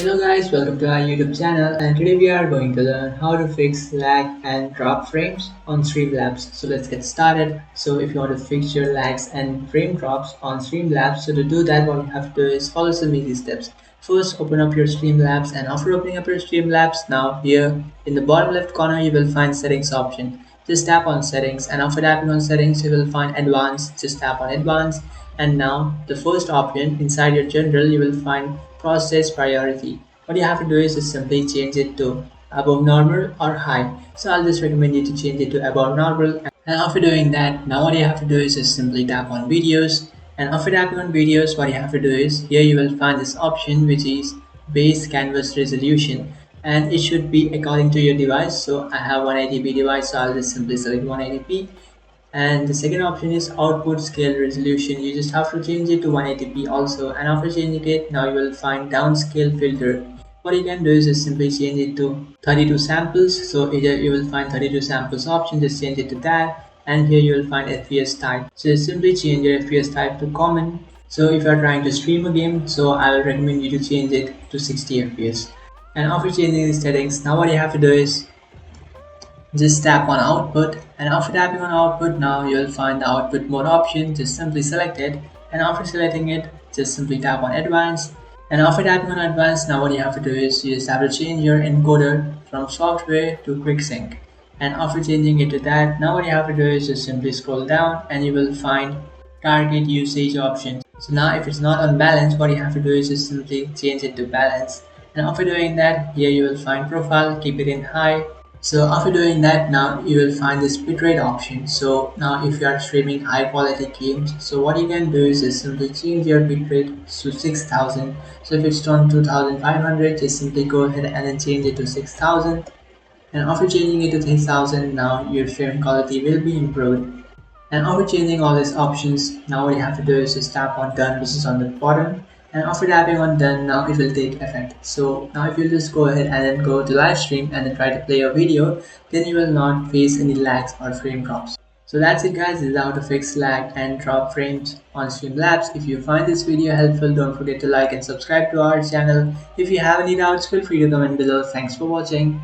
Hello guys, welcome to our YouTube channel, and today we are going to learn how to fix lag and drop frames on Streamlabs. So let's get started. So if you want to fix your lags and frame drops on Streamlabs, so to do that what you have to do is follow some easy steps. First, open up your Streamlabs, and after opening up your Streamlabs, now here in the bottom left corner you will find settings option. Just tap on settings, and after tapping on settings you will find advanced. Just tap on advanced, and now the first option inside your general you will find process priority. What you have to do is just simply change it to above normal or high. So I'll just recommend you to change it to above normal. And after doing that, now what you have to do is just simply tap on videos. And after tapping on videos, what you have to do is here you will find this option which is base canvas resolution, and it should be according to your device. So I have 180p device, so I'll just simply select 180p. And the second option is output scale resolution. You just have to change it to 180p also, and after changing it, now you will find downscale filter. What you can do is just simply change it to 32 samples. So either you will find 32 samples option, just change it to that, and here you will find FPS type. So just simply change your FPS type to common. So if you are trying to stream a game, so I will recommend you to change it to 60 FPS. And after changing these settings, now what you have to do is just tap on output, and after tapping on output, now you'll find the output mode option. Just simply select it, and after selecting it, just simply tap on advanced. And after tapping on advanced, now what you have to do is you just have to change your encoder from software to quick sync. And after changing it to that, now what you have to do is just simply scroll down, and you will find target usage options. So now if it's not on balance, what you have to do is just simply change it to balance. And after doing that, here you will find profile, keep it in high. So after doing that, now you will find this bitrate option. So now if you are streaming high quality games, so what you can do is just simply change your bitrate to 6000. So if it's on 2500, just simply go ahead and then change it to 6000. And after changing it to 6000, now your streaming quality will be improved. And after changing all these options, now what you have to do is just tap on done, which is on the bottom. And after tapping on done, now it will take effect. So now if you just go ahead and then go to live stream and then try to play a video, then you will not face any lags or frame drops. So that's it guys, this is how to fix lag and drop frames on Streamlabs. If you find this video helpful, don't forget to like and subscribe to our channel. If you have any doubts, feel free to comment below. Thanks for watching.